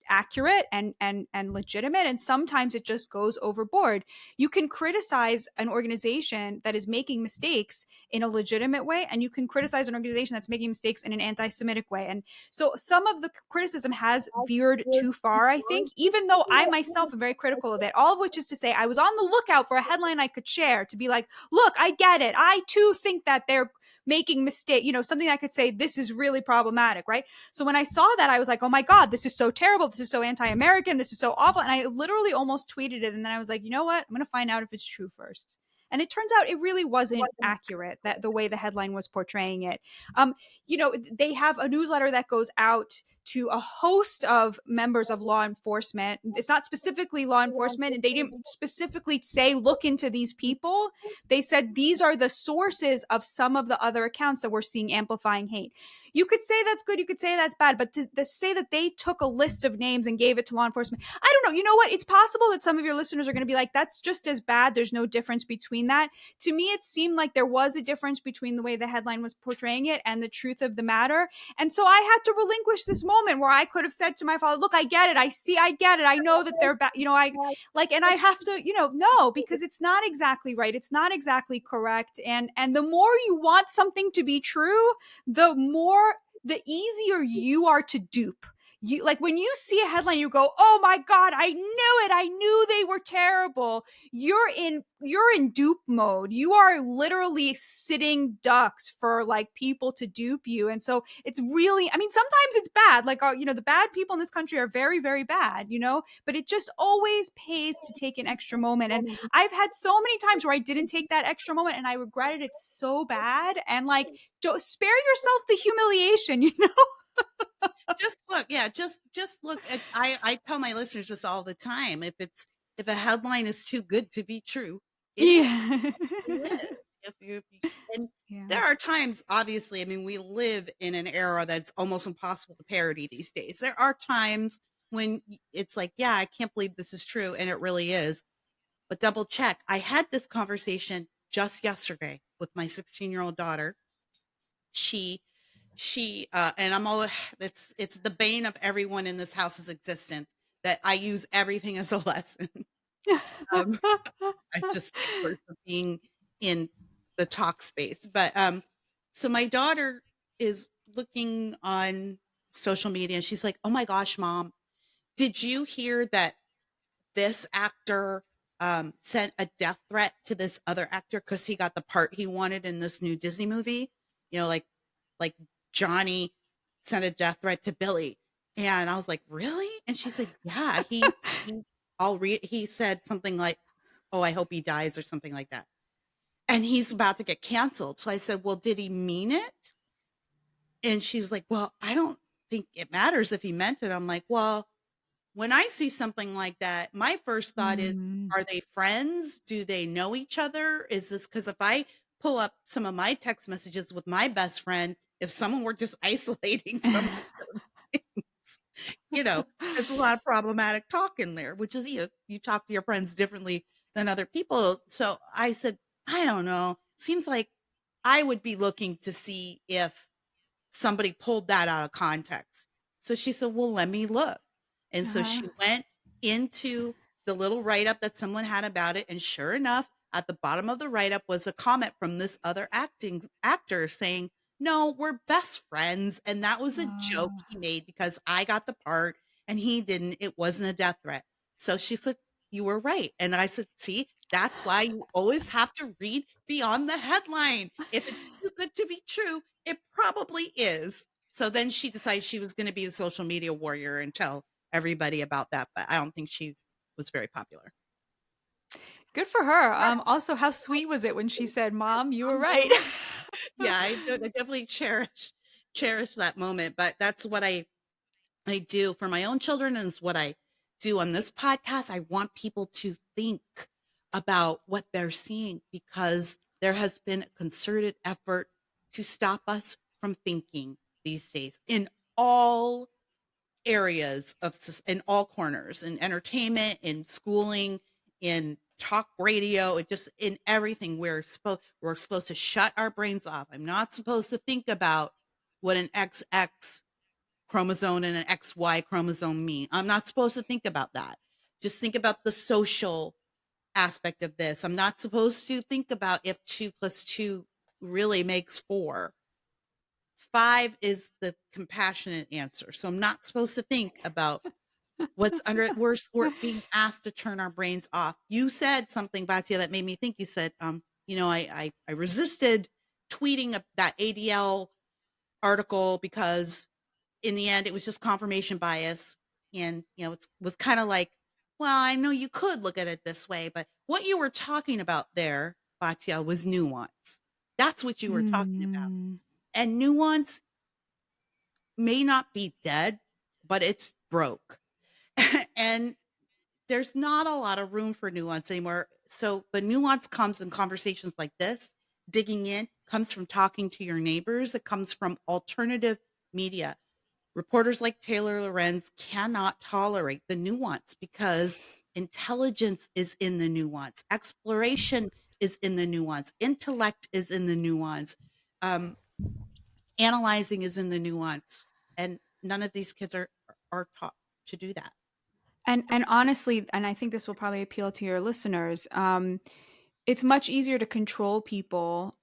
accurate and legitimate, and sometimes it just goes overboard. You can criticize an organization that is making mistakes in a legitimate way, and you can criticize an organization that's making mistakes in an anti-Semitic way. And so some of the criticism has veered too far, I think, even though I myself am very critical of it. All of which is to say, I was on the lookout for a headline I could share to be like, look, I get it. I too think that they're making mistake, something I could say, this is really problematic, right? So when I saw that, I was like, oh my God, this is so terrible. This is so anti-American. This is so awful. And I literally almost tweeted it. And then I was like, you know what? I'm going to find out if it's true first. And it turns out it really wasn't accurate, that the way the headline was portraying it. They have a newsletter that goes out to a host of members of law enforcement. It's not specifically law enforcement, and they didn't specifically say, look into these people. They said these are the sources of some of the other accounts that we're seeing amplifying hate. You could say that's good, you could say that's bad, but to say that they took a list of names and gave it to law enforcement, I don't know. You know what? It's possible that some of your listeners are going to be like, that's just as bad. There's no difference between that. To me, it seemed like there was a difference between the way the headline was portraying it and the truth of the matter. And so I had to relinquish this moment where I could have said to my father, look, I get it. I get it. I know that they're bad. And I have to, no, because it's not exactly right. It's not exactly correct. And the more you want something to be true, the easier you are to dupe. you like when you see a headline, you go, "Oh my God, I knew it. I knew they were terrible." You're in dupe mode. You are literally sitting ducks for like people to dupe you. And so it's really, I mean, sometimes it's bad. Like, the bad people in this country are very, very bad, but it just always pays to take an extra moment. And I've had so many times where I didn't take that extra moment and I regretted it so bad. And like, don't spare yourself the humiliation. Just look, yeah, just look at, I tell my listeners this all the time. If a headline is too good to be true, it is. Yeah. It is. And Yeah. there are times, obviously, I mean, we live in an era that's almost impossible to parody these days. There are times when it's like, yeah, I can't believe this is true, and it really is. But double check. I had this conversation just yesterday with my 16-year-old daughter. She and I'm all it's the bane of everyone in this house's existence that I use everything as a lesson. Um, I just take words of being in the talk space. But so my daughter is looking on social media and she's like, "Oh my gosh, mom, did you hear that this actor sent a death threat to this other actor because he got the part he wanted in this new Disney movie? You know, like Johnny sent a death threat to Billy." And I was like, "Really?" And she said, "Yeah, he I'll read he said something like, 'Oh, I hope he dies,' or something like that. And he's about to get canceled." So I said, "Well, did he mean it?" And she was like, "Well, I don't think it matters if he meant it." I'm like, "Well, when I see something like that, my first thought is, Mm. are they friends? Do they know each other? Is this because if I pull up some of my text messages with my best friend, if someone were just isolating some of those things, there's a lot of problematic talk in there, which is, you talk to your friends differently than other people. So I said, I don't know. Seems like I would be looking to see if somebody pulled that out of context. So she said, "Well, let me look." And so Uh-huh. she went into the little write up that someone had about it. And sure enough, at the bottom of the write up was a comment from this other actor saying, "No, we're best friends. And that was a joke Uh, he made because I got the part and he didn't. It wasn't a death threat." So she said, "You were right." And I said, "See, that's why you always have to read beyond the headline. If it's too good to be true, it probably is." So then she decided she was going to be a social media warrior and tell everybody about that, but I don't think she was very popular. Good for her. Also, how sweet was it when she said, "Mom, you were right." Yeah, I definitely cherish that moment, but that's what I do for my own children, and it's what I do on this podcast. I want people to think about what they're seeing because there has been a concerted effort to stop us from thinking these days in all areas in all corners, in entertainment, in schooling, in talk radio, it just in everything. We're supposed to shut our brains off. I'm not supposed to think about what an XX chromosome and an XY chromosome mean. I'm not supposed to think about that. Just think about the social aspect of this. I'm not supposed to think about if 2 plus 2 really makes 4. 5 is the compassionate answer. So I'm not supposed to think about what's under it. We're being asked to turn our brains off. You said something, Batya, that made me think. You said, I resisted tweeting that ADL article because in the end it was just confirmation bias. And, it was kind of like, well, I know you could look at it this way, but what you were talking about there, Batya, was nuance. That's what you were talking about. Mm. And nuance may not be dead, but it's broke. And there's not a lot of room for nuance anymore. So the nuance comes in conversations like this. Digging in comes from talking to your neighbors. It comes from alternative media. Reporters like Taylor Lorenz cannot tolerate the nuance because intelligence is in the nuance, exploration is in the nuance, intellect is in the nuance, um, analyzing is in the nuance, and none of these kids are taught to do that. And honestly, and I think this will probably appeal to your listeners, it's much easier to control people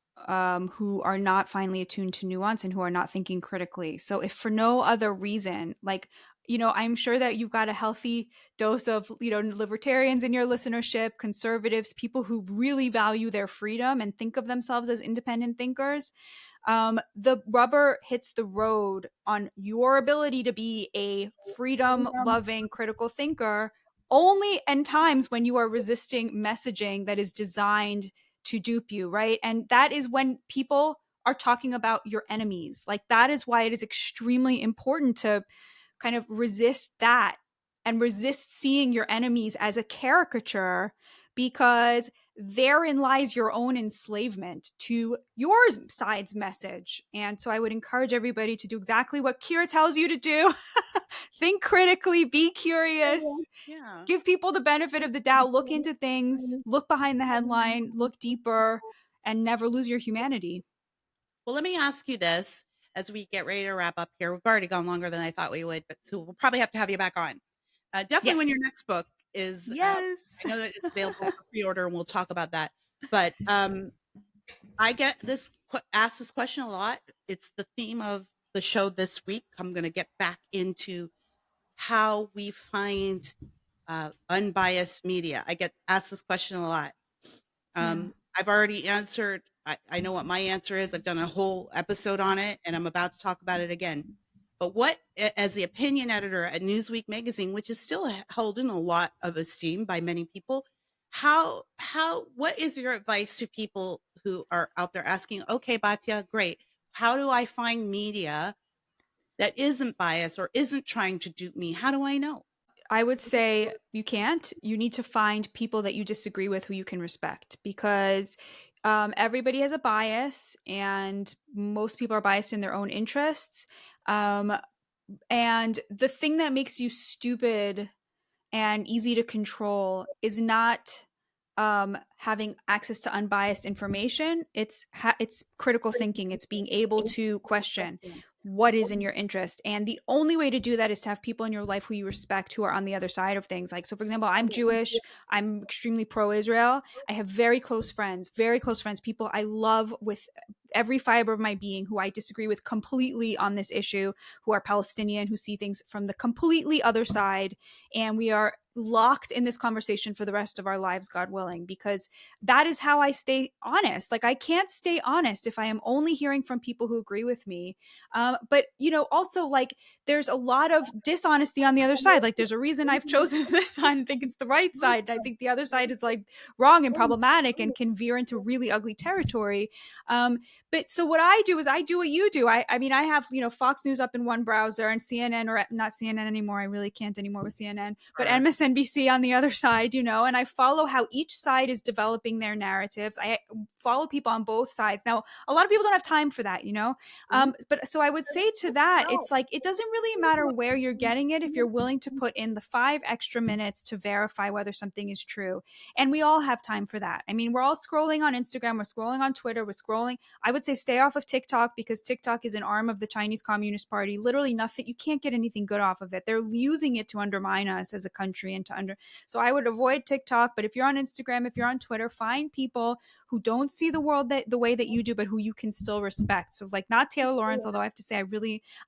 who are not finely attuned to nuance and who are not thinking critically. So, if for no other reason, like I'm sure that you've got a healthy dose of, libertarians in your listenership, conservatives, people who really value their freedom and think of themselves as independent thinkers. The rubber hits the road on your ability to be a freedom loving critical thinker only in times when you are resisting messaging that is designed to dupe you, right? And that is when people are talking about your enemies. Like, that is why it is extremely important to kind of resist that and resist seeing your enemies as a caricature, because therein lies your own enslavement to your side's message. And so I would encourage everybody to do exactly what Kira tells you to do. Think critically, be curious, Yeah. give people the benefit of the doubt, look into things, look behind the headline, look deeper, and never lose your humanity. Well, let me ask you this as we get ready to wrap up here. We've already gone longer than I thought we would, but so we'll probably have to have you back on. Definitely when Yes. your next book is, Yes. I know that it's available for pre-order, and we'll talk about that. But I get asked this question a lot. It's the theme of the show this week. I'm going to get back into how we find unbiased media. I get asked this question a lot. Yeah. I've already answered. I know what my answer is. I've done a whole episode on it, and I'm about to talk about it again. But as the opinion editor at Newsweek magazine, which is still held in a lot of esteem by many people, what is your advice to people who are out there asking, okay, Batya, great. How do I find media that isn't biased or isn't trying to dupe me? How do I know? I would say you can't. You need to find people that you disagree with who you can respect, because everybody has a bias and most people are biased in their own interests. Um, and the thing that makes you stupid and easy to control is not having access to unbiased information. It's critical thinking. It's being able to question what is in your interest, and the only way to do that is to have people in your life who you respect, who are on the other side of things. Like, so for example, I'm Jewish. I'm extremely pro-Israel. I have very close friends, people I love with every fiber of my being, who I disagree with completely on this issue, who are Palestinian, who see things from the completely other side, and we are locked in this conversation for the rest of our lives, God willing, because that is how I stay honest. Like, I can't stay honest if I am only hearing from people who agree with me. But also, like, there's a lot of dishonesty on the other side. Like, there's a reason I've chosen this side and think it's the right side, and I think the other side is like wrong and problematic and can veer into really ugly territory. But so what I do is I do what you do. I mean, I have, Fox News up in one browser and CNN, or not CNN anymore. I really can't anymore with CNN, but Or MSNBC on the other side, and I follow how each side is developing their narratives. I follow people on both sides. Now, a lot of people don't have time for that. But so I would say to that, it's like, it doesn't really matter where you're getting it if you're willing to put in the 5 extra minutes to verify whether something is true. And we all have time for that. I mean, we're all scrolling on Instagram, we're scrolling on Twitter, we're scrolling. I would say stay off of TikTok, because TikTok is an arm of the Chinese Communist Party. Literally nothing, you can't get anything good off of it. They're using it to undermine us as a country and so I would avoid TikTok. But if you're on Instagram, if you're on Twitter, find people who don't see the world the way that you do, but who you can still respect. So, like, not Taylor Lawrence, although I have to say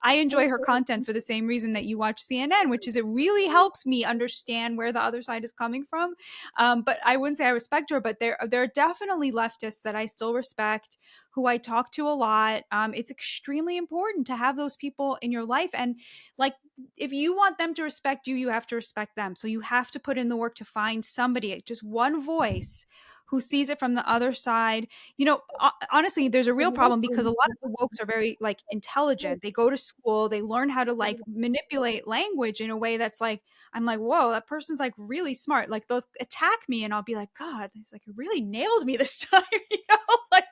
I enjoy her content for the same reason that you watch CNN, which is it really helps me understand where the other side is coming from. But I wouldn't say I respect her, but there are definitely leftists that I still respect, who I talk to a lot. It's extremely important to have those people in your life. And, like, if you want them to respect you, you have to respect them. So you have to put in the work to find somebody, just one voice, who sees it from the other side. Honestly, there's a real problem, because a lot of the wokes are very, like, intelligent. They go to school, they learn how to, like, manipulate language in a way that's like, I'm like, whoa, that person's like really smart. Like, they'll attack me and I'll be like, God, it's like, you really nailed me this time. Like,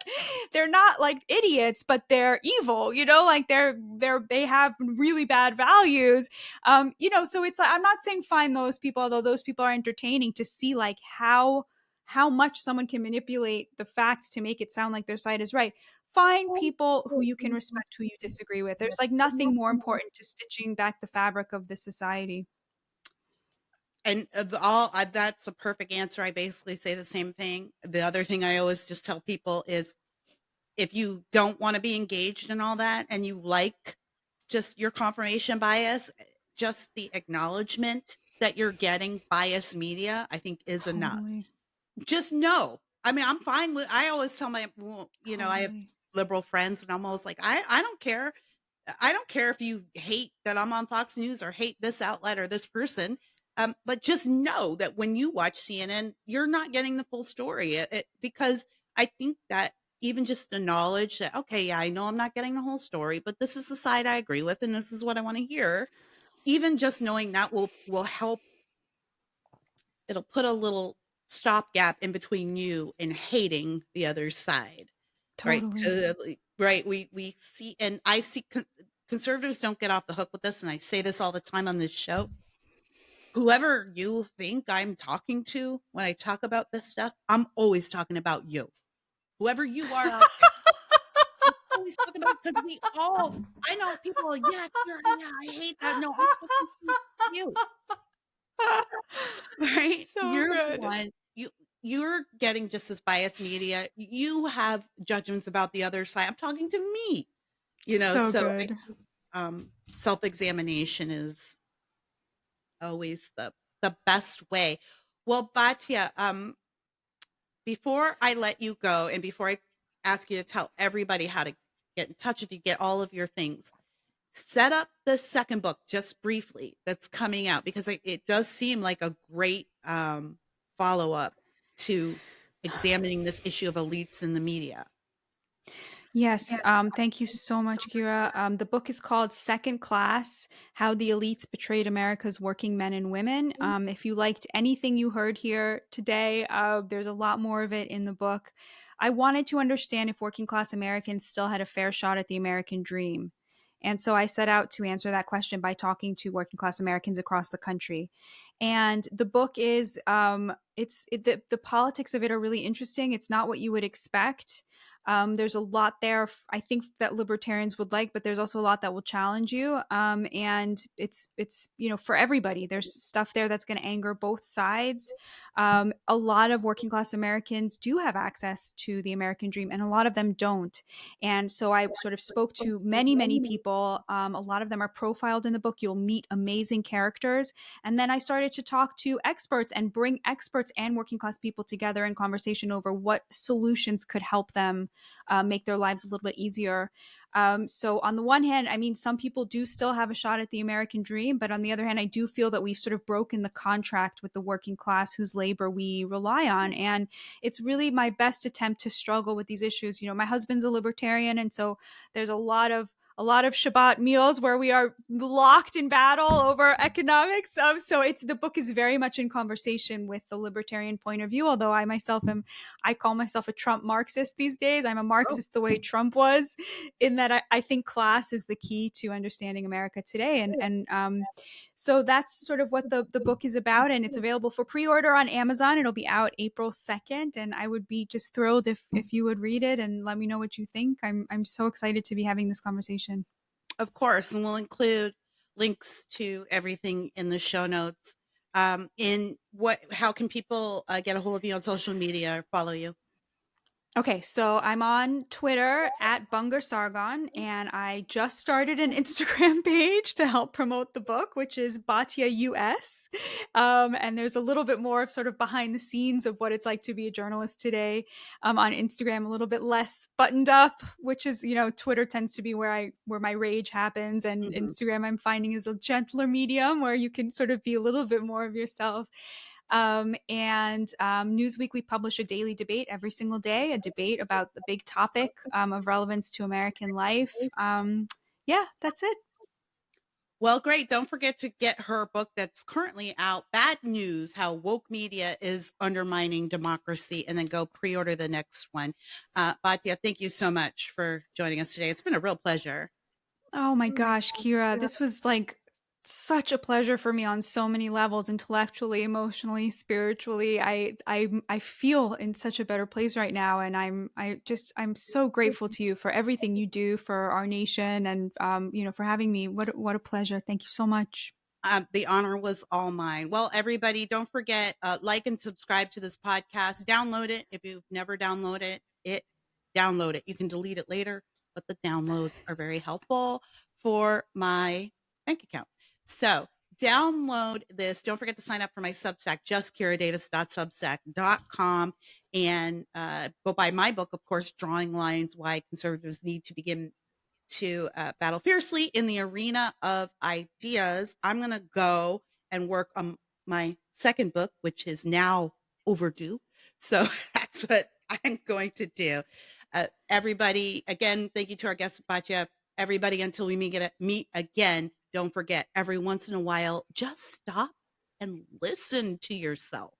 they're not like idiots, but they're evil, like they have really bad values. So it's like, I'm not saying find those people, although those people are entertaining to see, like, how much someone can manipulate the facts to make it sound like their side is right. Find people who you can respect, who you disagree with. There's, like, nothing more important to stitching back the fabric of this society. And that's a perfect answer. I basically say the same thing. The other thing I always just tell people is, if you don't want to be engaged in all that and you like just your confirmation bias, just the acknowledgement that you're getting biased media, I think is enough. Totally. Just know. I mean, I'm fine with I always tell my well, I have Totally. liberal friends and I'm always like, I don't care. I don't care if you hate that I'm on Fox News or hate this outlet or this person. But just know that when you watch CNN, you're not getting the full story. Because I think that even just the knowledge that, okay, yeah, I know I'm not getting the whole story, but this is the side I agree with and this is what I want to hear. Even just knowing that will help. It'll put a little stopgap in between you and hating the other side, right? Totally. Right, we see, and I see conservatives don't get off the hook with this, and I say this all the time on this show. Whoever you think I'm talking to when I talk about this stuff, I'm always talking about you. Whoever you are out there, I'm always talking about because we all. I know people are, yeah, sure, yeah, I hate that. No, I'm talking to you. Right? So You're the good. one you're getting just as biased media. You have judgments about the other side. I'm talking to me, So so I good. think self-examination is always the best way. Well, Batya, before I let you go and before I ask you to tell everybody how to get in touch with you, get all of your things, set up the second book just briefly that's coming out because it does seem like a great follow up to examining this issue of elites in the media. Yes, thank you so much, Kira. The book is called Second Class: How the Elites Betrayed America's Working Men and Women. If you liked anything you heard here today, there's a lot more of it in the book. I wanted to understand if working class Americans still had a fair shot at the American dream. And so I set out to answer that question by talking to working class Americans across the country. And the book is, the politics of it are really interesting. It's not what you would expect. There's a lot there, I think, that libertarians would like, but there's also a lot that will challenge you. And it's for everybody. There's stuff there that's going to anger both sides. A lot of working class Americans do have access to the American dream, and a lot of them don't. And so I sort of spoke to many people. A lot of them are profiled in the book. You'll meet amazing characters. And then I started to talk to experts and bring experts and working class people together in conversation over what solutions could help them make their lives a little bit easier. So on the one hand, I mean, some people do still have a shot at the American dream, but on the other hand, I do feel that we've sort of broken the contract with the working class whose labor we rely on. And it's really my best attempt to struggle with these issues. My husband's a libertarian, and so there's a lot of Shabbat meals where we are locked in battle over economics. So the book is very much in conversation with the libertarian point of view. Although I call myself a Trump Marxist these days. I'm a Oh, Marxist the way Trump was, in that I think class is the key to understanding America today. And so that's sort of what the book is about, and it's available for pre-order on Amazon. It'll be out April 2nd, and I would be just thrilled if you would read it and let me know what you think. I'm so excited to be having this conversation. of course, and we'll include links to everything in the show notes. How can people get a hold of you on social media or follow you? Okay, so I'm on Twitter at Bungar-Sargon, and I just started an Instagram page to help promote the book, which is Batya US. And there's a little bit more of sort of behind the scenes of what it's like to be a journalist today. On Instagram, a little bit less buttoned up, which is, Twitter tends to be where my rage happens, and Mhm. Instagram I'm finding is a gentler medium where you can sort of be a little bit more of yourself. And Newsweek, we publish a daily debate every single day, a debate about the big topic of relevance to American life. Yeah, that's it. Well, great. Don't forget to get her book that's currently out, Bad News: How Woke Media is Undermining Democracy, and then go pre-order the next one. Batya, thank you so much for joining us today. It's been a real pleasure. Oh my gosh, Kira, this was like such a pleasure for me on so many levels, intellectually, emotionally, spiritually. I feel in such a better place right now, and I'm so grateful to you for everything you do for our nation, and for having me. What a pleasure. Thank you so much. The honor was all mine. Well, everybody, don't forget, like and subscribe to this podcast. Download it if you've never downloaded it. Download it. You can delete it later, but the downloads are very helpful for my bank account. So download this. Don't forget to sign up for my Substack, justkiradavis.substack.com, and go buy my book, of course, Drawing Lines: Why Conservatives Need to Begin to Battle Fiercely in the Arena of Ideas. I'm going to go and work on my second book, which is now overdue. So that's what I'm going to do. Everybody, again, thank you to our guest, Batya. Everybody, until we meet again, don't forget, every once in a while, just stop and listen to yourself.